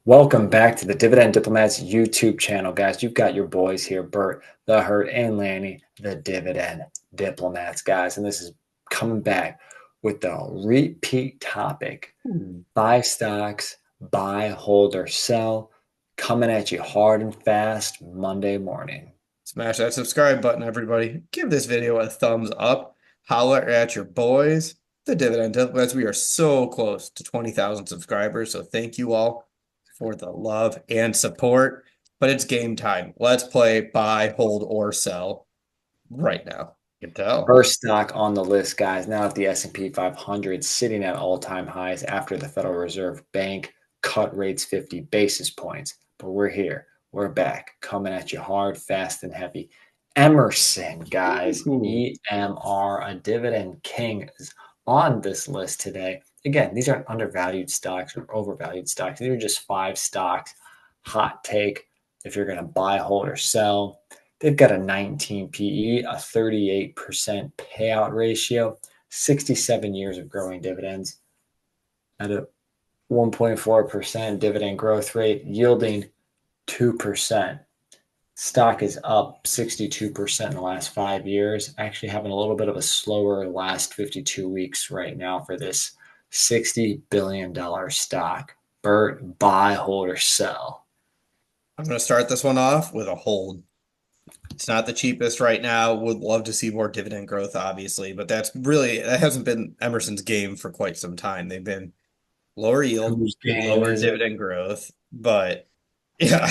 Welcome back to the Dividend Diplomats YouTube channel, guys. You've got your boys here, Bert, the Hurt, and Lanny, the Dividend Diplomats, guys. And this is coming back with the repeat topic: 5 stocks, buy, hold, or sell, coming at you hard and fast Monday morning. Smash that subscribe button, everybody. Give this video a thumbs up. Holler at your boys, the Dividend Diplomats. We are so close to 20,000 subscribers, so thank you all for the love and support. But it's game time. Let's play buy, hold, or sell right now. You can tell. First stock on the list, guys, now at the S&P 500, sitting at all-time highs after the Federal Reserve Bank cut rates 50 basis points. But we're here. We're back, coming at you hard, fast, and heavy. Emerson, guys, EMR, a dividend king, is on this list today. Again, these aren't undervalued stocks or overvalued stocks. These are just 5 stocks. Hot take if you're going to buy, hold, or sell. They've got a 19 PE, a 38% payout ratio, 67 years of growing dividends at a 1.4% dividend growth rate, yielding 2%. Stock is up 62% in the last 5 years, actually having a little bit of a slower last 52 weeks right now for this $60 billion stock. Bert, buy, hold, or sell? I'm going to start this one off with a hold. It's not the cheapest right now. Would love to see more dividend growth, obviously, but that hasn't been Emerson's game for quite some time. They've been lower yield, Whose game lower is it? dividend growth, but yeah.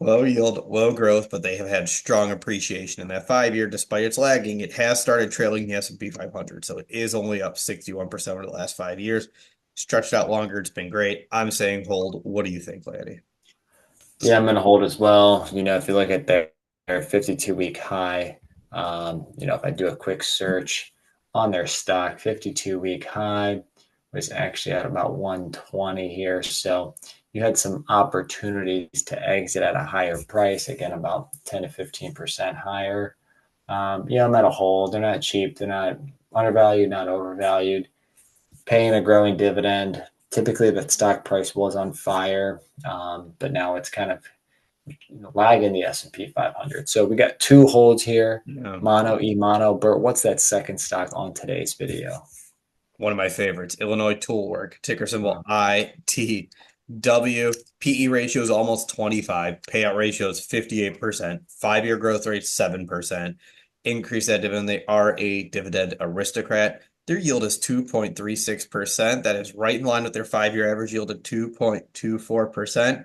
Low yield, low growth, but they have had strong appreciation in that 5 year. Despite its lagging, it has started trailing the S&P 500, so it is only up 61% over the last 5 years. Stretched out longer, it's been great. I'm saying hold. What do you think, Lanny? Yeah, I'm going to hold as well. If you look at their 52-week high, if I do a quick search on their stock, 52-week high was actually at about 120 here. So you had some opportunities to exit at a higher price, again, about 10 to 15% higher. I'm at a hold. They're not cheap. They're not undervalued, not overvalued. Paying a growing dividend. Typically, the stock price was on fire, but now it's kind of lagging the S&P 500. So we got 2 holds here, Yeah. mono, e-mono. Bert, what's that second stock on today's video? One of my favorites, Illinois Toolwork, ticker symbol ITW. PE ratio is almost 25. Payout ratio is 58%. 5 year growth rate 7%. Increase that dividend. They are a dividend aristocrat. Their yield is 2.36%. That is right in line with their 5 year average yield of 2.24%.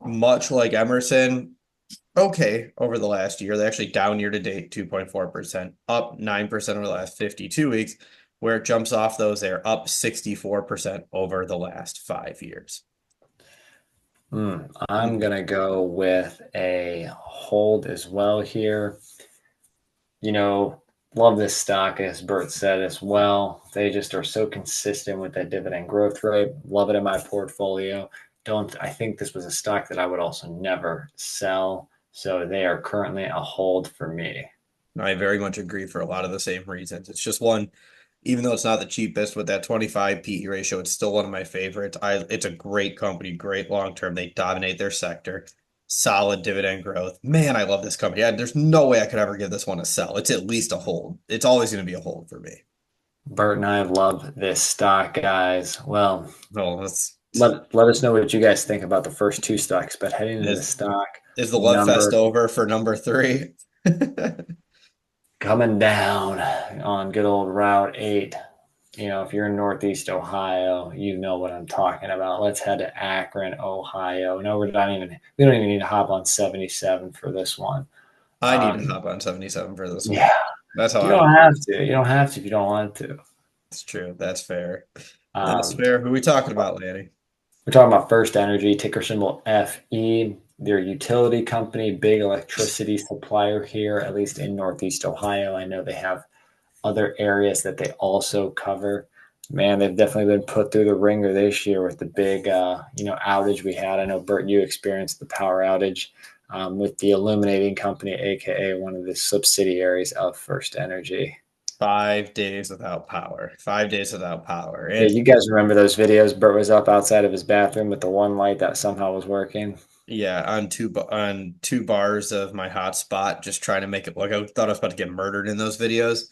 Much like Emerson, okay, over the last year. They're actually down year to date, 2.4%, up 9% over the last 52 weeks. Where it jumps off those, they're up 64% over the last 5 years. I'm going to go with a hold as well here. Love this stock, as Bert said as well. They just are so consistent with that dividend growth rate. Love it in my portfolio. I think this was a stock that I would also never sell. So they are currently a hold for me. I very much agree for a lot of the same reasons. It's just one, even though it's not the cheapest with that 25 PE ratio, it's still one of my favorites. It's a great company, great long term. They dominate their sector, solid dividend growth. Man, I love this company. There's no way I could ever give this one a sell. It's at least a hold. It's always going to be a hold for me. Bert and I love this stock, guys. Well, No, that's let us know what you guys think about the first 2 stocks. But heading into the is stock is the love fest number over for number 3? coming down on good old Route 8. If you're in Northeast Ohio, you know what I'm talking about. Let's head to Akron, Ohio. No, we don't even need to hop on 77 for this one. I need to hop on 77 for this one. Yeah, That's how you I don't feel. have to. You don't have to if you don't want to. It's true. That's fair. That's Um, fair. Who are we talking about, Lanny? we're talking about First Energy, ticker symbol FE. They're a utility company, big electricity supplier here, at least in Northeast Ohio. I know they have other areas that they also cover. Man, they've definitely been put through the ringer this year with the big, outage we had. I know, Bert, you experienced the power outage with the illuminating company, aka one of the subsidiaries of First Energy. 5 days without power. 5 days without power. Yeah, And you guys remember those videos? Bert was up outside of his bathroom with the one light that somehow was working. yeah, on two bars of my hotspot, just trying to make it look. I thought I was about to get murdered in those videos.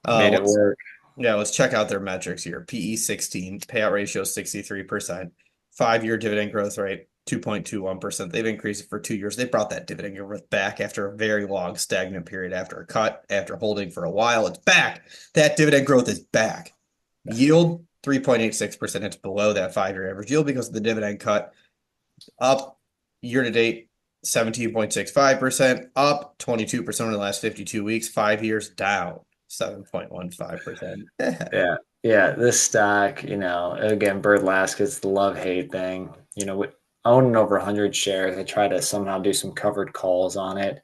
Made it Let's work. Yeah, let's check out their metrics here. PE 16, payout ratio 63%, 5-year dividend growth rate 2.21%. They've increased it for 2 years. They brought that dividend growth back after a very long stagnant period, after a cut, after holding for a while. It's back. That dividend growth is back. Yield 3.86%. It's below that 5-year average yield because of the dividend cut. Up year to date 17.65%, up 22% in the last 52 weeks. 5 years down 7.15%. Yeah. Yeah. This stock, again, Bert Laskett's the love hate thing. Owning over 100 shares, I try to somehow do some covered calls on it,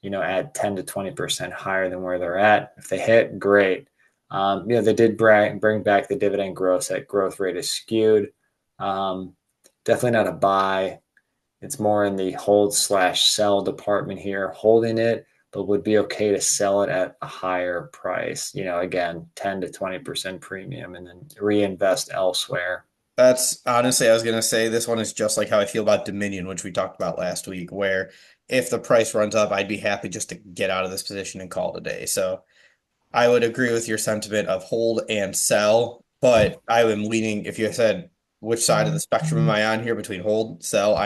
at 10 to 20% higher than where they're at. If they hit, great. They did bring back the dividend growth. That growth rate is skewed. Um, Definitely not a buy. It's more in the hold/sell department here, holding it, but would be okay to sell it at a higher price. Again, 10 to 20% premium, and then reinvest elsewhere. That's honestly, I was going to say this one is just like how I feel about Dominion, which we talked about last week, where if the price runs up, I'd be happy just to get out of this position and call it a day. So I would agree with your sentiment of hold and sell, but I am leaning, if you said which side of the spectrum am I on here between hold, sell,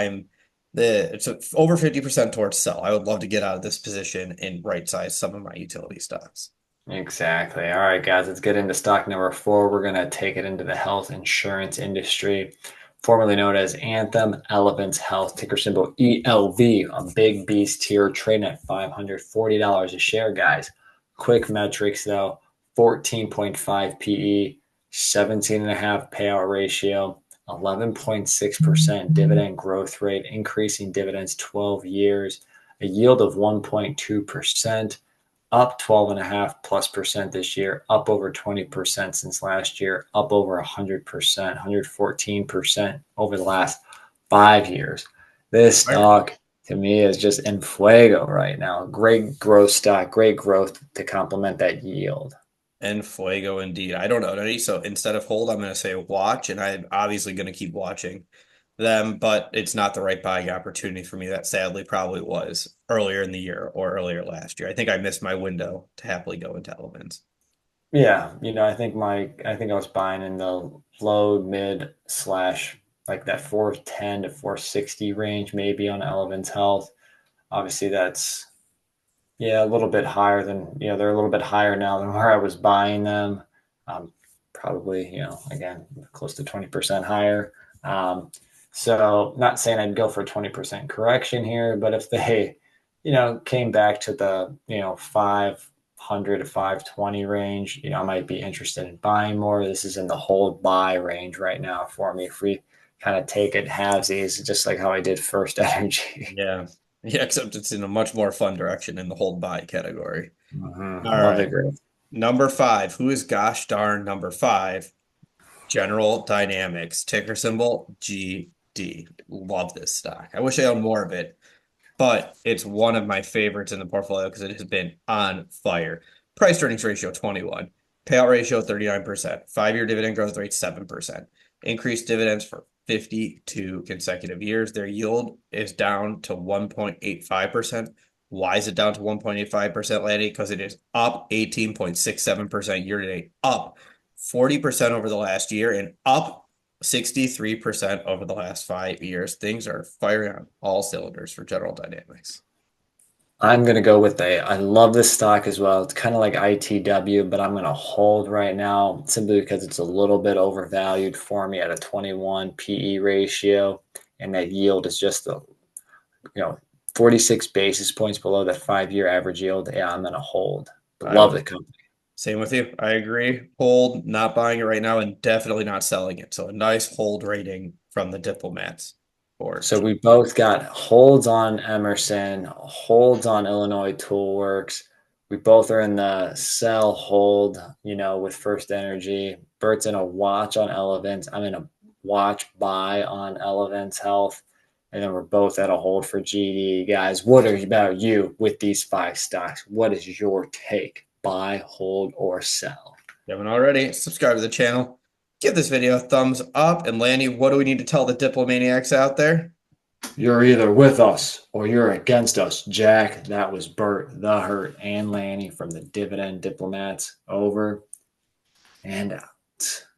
it's over 50% towards sell. I would love to get out of this position and right size some of my utility stocks. Exactly. All right, guys, let's get into stock number 4. We're going to take it into the health insurance industry, formerly known as Anthem Elevance Health, ticker symbol ELV, a big beast here, trading at $540 a share, guys. Quick metrics, though: 14.5 PE, 17.5 payout ratio, 11.6% dividend growth rate, increasing dividends 12 years, a yield of 1.2%, up 12.5+% this year, up over 20% since last year, up over 100%, 114% over the last 5 years. This stock to me is just in fuego right now. Great growth stock, great growth to complement that yield. And Fuego indeed. I don't know any, so instead of hold, I'm going to say watch, and I'm obviously going to keep watching them, but it's not the right buying opportunity for me. That sadly probably was earlier in the year or earlier last year. I think I missed my window to happily go into elements. Yeah, I think I was buying in the low mid slash like that 410 to 460 range maybe on Elevance Health. Obviously that's yeah, a little bit higher than, they're a little bit higher now than where I was buying them. Probably, again, close to 20% higher. So not saying I'd go for a 20% correction here, but if they, came back to the, 500 to 520 range, I might be interested in buying more. This is in the hold buy range right now for me. If we kind of take it halvesies, just like how I did First Energy. Yeah. Yeah, except it's in a much more fun direction in the hold buy category. All Love the right. growth. Number 5. Who is gosh darn number 5? General Dynamics, ticker symbol GD. Love this stock. I wish I owned more of it, but it's one of my favorites in the portfolio because it has been on fire. Price earnings ratio 21, payout ratio 39%, 5-year dividend growth rate 7%, increased dividends for 52 consecutive years. Their yield is down to 1.85%. Why is it down to 1.85%, Lanny? Because it is up 18.67% year to date, up 40% over the last year, and up 63% over the last 5 years. Things are firing on all cylinders for General Dynamics. I'm going to go with I love this stock as well. It's kind of like ITW, but I'm going to hold right now simply because it's a little bit overvalued for me at a 21 PE ratio. And that yield is just, 46 basis points below that 5-year average yield. Yeah, I'm going to hold. But I love would the company. Same with you. I agree. Hold, not buying it right now, and definitely not selling it. So a nice hold rating from the diplomats. For So we both got holds on Emerson, holds on Illinois Toolworks. We both are in the sell hold, with First Energy. Bert's in a watch on Elevance. I'm in a watch buy on Elevance Health. And then we're both at a hold for GD. Guys, what about you with these 5 stocks? What is your take? buy, hold, or sell. If you haven't already, subscribe to the channel. Give this video a thumbs up. And Lanny, what do we need to tell the diplomaniacs out there? You're either with us or you're against us, Jack. That was Bert, the Hurt, and Lanny from the Dividend Diplomats. Over and out.